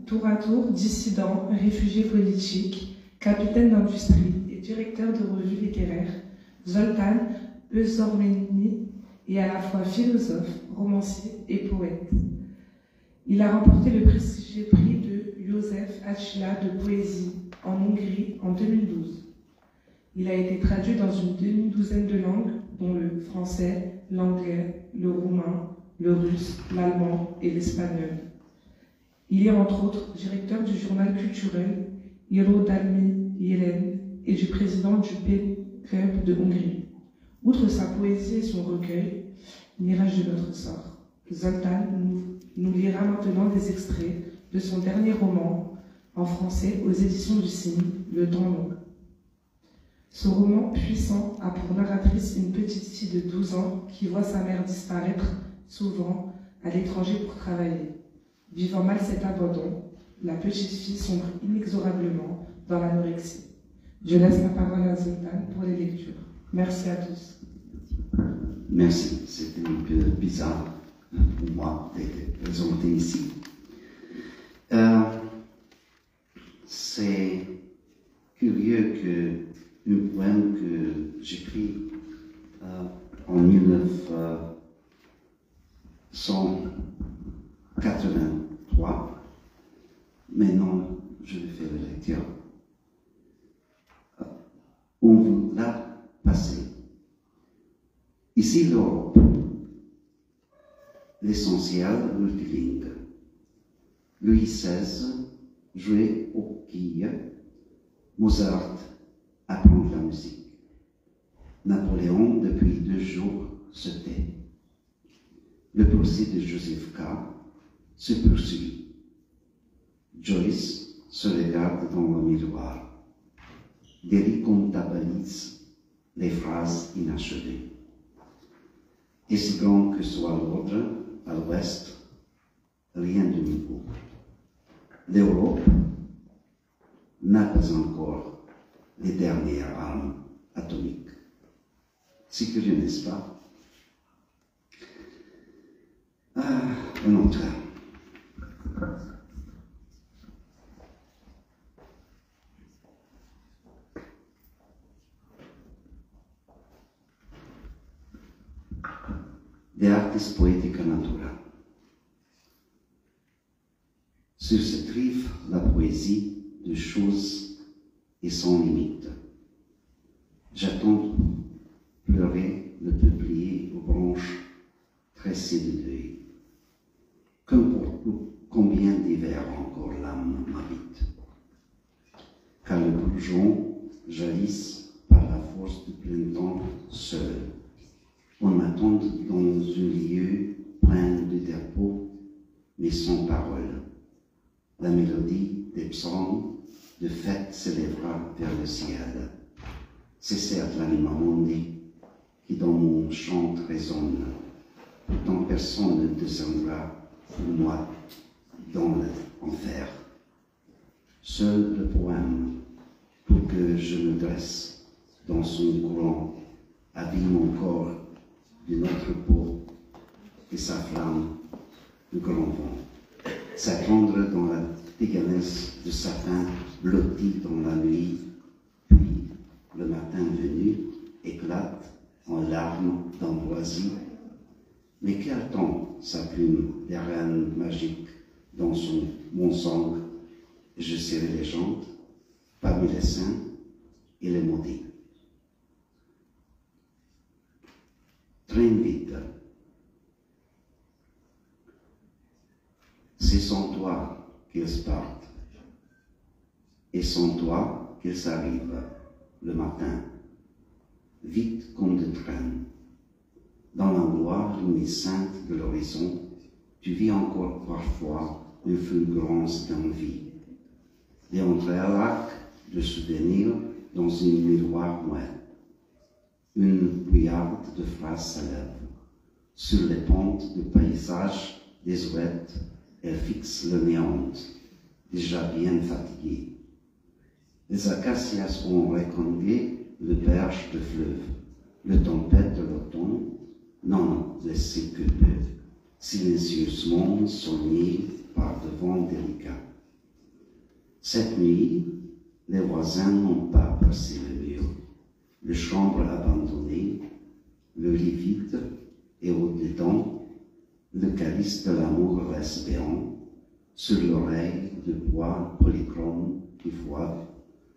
tour à tour dissident, réfugié politique, capitaine d'industrie et directeur de revue littéraire, Zoltán Özormenyi est à la fois philosophe, romancier et poète. Il a remporté le prestigieux prix de József Attila de poésie en Hongrie en 2012. Il a été traduit dans une demi-douzaine de langues, dont le français, l'anglais, le roumain, le russe, l'allemand et l'espagnol. Il est entre autres directeur du journal culturel Irodalmi Jelen et du président du P-Club de Hongrie. Outre sa poésie et son recueil, Mirage de notre sort, Zoltán nous lira maintenant des extraits de son dernier roman, en français aux éditions du Cygne, Le Temps long. Ce roman puissant a pour narratrice une petite fille de 12 ans qui voit sa mère disparaître, souvent, à l'étranger pour travailler. Vivant mal cet abandon, la petite fille sombre inexorablement dans l'anorexie. Je laisse la parole à Zoltán pour les lectures. Merci à tous. Merci, c'était un peu bizarre pour moi d'être présenté ici. C'est curieux qu'un poème que j'écris en 1983, maintenant je vais faire la lecture. On vous l'a passé. Ici l'Europe, l'essentiel multilingue. Louis XVI jouait aux quilles, Mozart apprend la musique. Napoléon, depuis 2 jours, se tait. Le procès de Joseph K. se poursuit. Joyce se regarde dans le miroir. Derry comptabilise les phrases inachevées. Et si grand que soit l'ordre, à l'ouest, rien de nouveau. L'Europe n'a pas encore les dernières armes atomiques. C'est curieux, n'est-ce pas? Un autre. De Artis Poetica Natura. Sur cette rive, la poésie de choses est sans limite. J'attends pleurer le peuplier aux branches tressées de deuil. Qu'importe combien d'hivers encore l'âme m'habite. Car le bourgeon jaillisse par la force du printemps seul. On m'attend dans un lieu plein de dépôts, mais sans parole. La mélodie des psaumes de fête s'élèvera vers le ciel. C'est certes l'anima mundi qui dans mon chant résonne. Pourtant personne ne descendra pour moi dans l'enfer. Seul le poème, pour que je me dresse dans son courant, habille mon corps d'une autre peau et sa flamme de grand vent. S'attendre dans la dégainesse de sapin blotti dans la nuit, puis le matin venu éclate en larmes d'ambroisie. Mais qui attend sa plume d'airain magique dans mon sang? Je serai les jantes parmi les saints et les maudits. Traîne vite. C'est sans toi qu'ils partent, et sans toi qu'ils arrivent le matin, vite comme de train. Dans la gloire luminescente de l'horizon, tu vis encore parfois une fulgurance d'envie. Et entre un lac de souvenirs dans un miroir muet, une bouillarde de phrases s'élève. Sur les pentes du paysage désuète, elle fixe le néant, déjà bien fatigué. Les acacias ont reconduit le berge de fleuve, le tempête de l'automne n'en laissait que peu, silencieusement soigné par de vents délicats. Cette nuit, les voisins n'ont pas percé le mur, les chambres abandonnées, le lit vide et au-dedans, le calice de l'amour reste béant, sur l'oreille de bois polychrome qui voit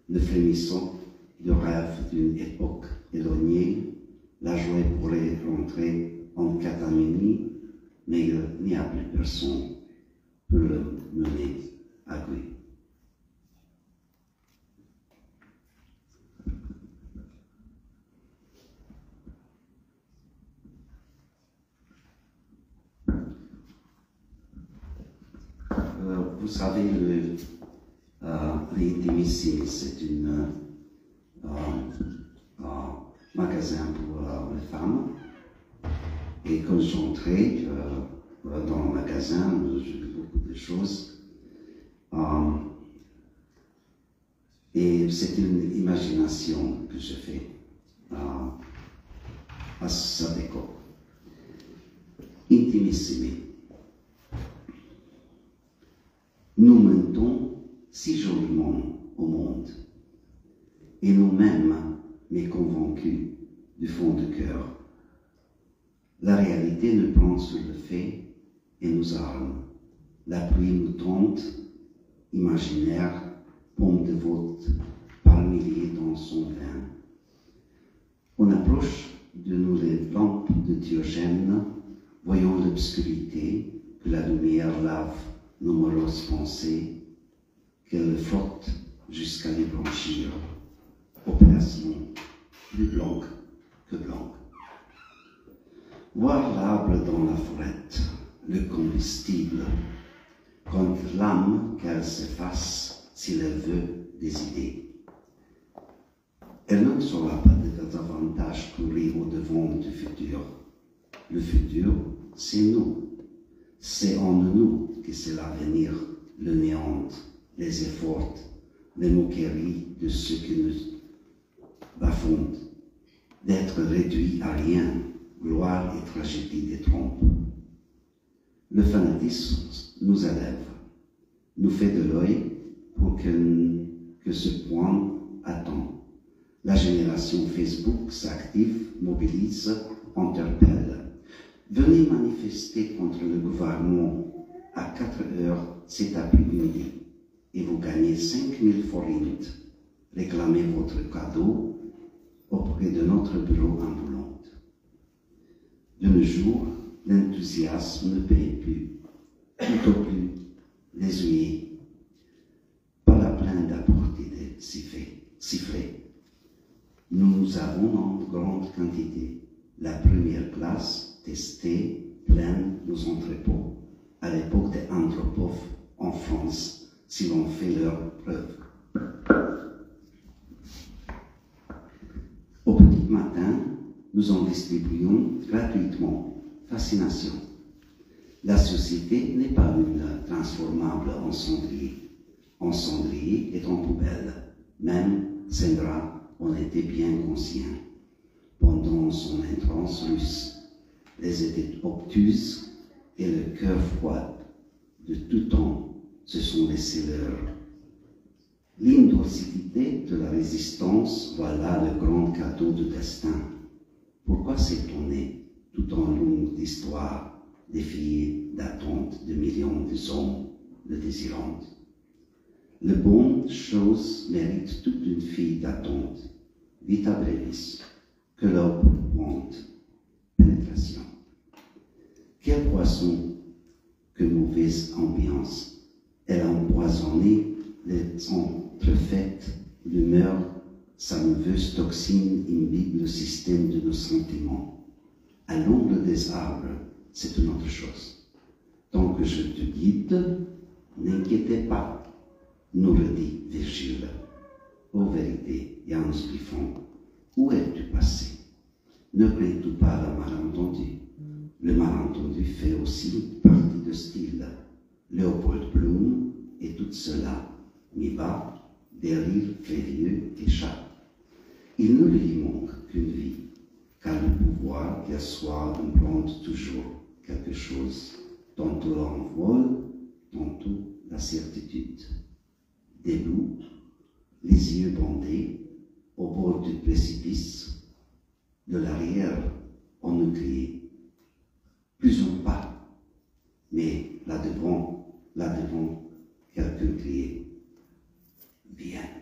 le frémissant de rêve d'une époque éloignée. La joie pourrait rentrer en catamini, mais il n'y a plus personne pour le mener à lui. Vous savez, l'Intimissime, c'est un magasin pour les femmes. Et quand j'entrais dans le magasin, j'ai vu beaucoup de choses. Et c'est une imagination que je fais à cette époque. Intimissime. Nous mentons si joliment au monde, et nous-mêmes, mais convaincus du fond du cœur. La réalité nous prend sur le fait et nous arme. La pluie nous tente, imaginaire, pomme de vote, par milliers dans son vin. On approche de nous les lampes de Diogène, voyant l'obscurité que la lumière lave nos moroses pensées, qu'elle flotte jusqu'à les blanchir. Opération plus blanche que blanc. Voir l'arbre dans la forêt, le combustible, quand l'âme qu'elle s'efface s'il elle veut des idées. Elle ne saura pas de davantage courir au-devant du futur. Le futur, c'est nous. C'est en nous que c'est l'avenir, le néant, les efforts, les moqueries de ceux qui nous bafouent, d'être réduits à rien, gloire et tragédie des trompes. Le fanatisme nous élève, nous fait de l'œil pour que ce point attend. La génération Facebook s'active, mobilise, interpelle. Venez manifester contre le gouvernement à 4 heures cet après-midi et vous gagnez 5000 forints. Réclamez votre cadeau auprès de notre bureau ambulant. De nos jours, l'enthousiasme ne paye plus, tout au plus les œillets. Pas la peine d'apporter des sifflets. Nous avons en grande quantité. La première classe testée, pleine nos entrepôts, à l'époque des anthropophes en France, si l'on fait leurs preuves. Au petit matin, nous en distribuons gratuitement. Fascination. La société n'est pas une transformable en cendrier. En cendrier est en poubelle. Même Sendra en était bien conscient. Pendant son entrance russe, les idées obtuses et le cœur froid de tout temps se sont laissés leur. L'indocilité de la résistance, voilà le grand cadeau du destin. Pourquoi s'étonner, tout en longue d'histoire, des filles d'attente de millions de hommes le désirant? Le bonne chose mérite toute une fille d'attente, vita brevis, que l'aube pointe, pénétration. Quel poisson, que mauvaise ambiance, elle a empoisonné les entrefaites d'humeur, sa mauvaise toxine imbibe le système de nos sentiments. À l'ombre des arbres, c'est une autre chose. Tant que je te guide, n'inquiétez pas, nous redit Virgile. Ô vérité, Janus Griffon, où es-tu passé? Ne crains-tu pas le malentendu? Le malentendu fait aussi partie de style. Léopold Bloom et tout cela, mi bas, des rires férieux et chats. Il ne lui manque qu'une vie, car le pouvoir qu'elle soit implante toujours quelque chose, tantôt l'envol, tantôt la certitude. des loups, les yeux bandés, au bord du précipice. De l'arrière, on nous criait, plus ou pas, mais là devant, quelqu'un criait, viens.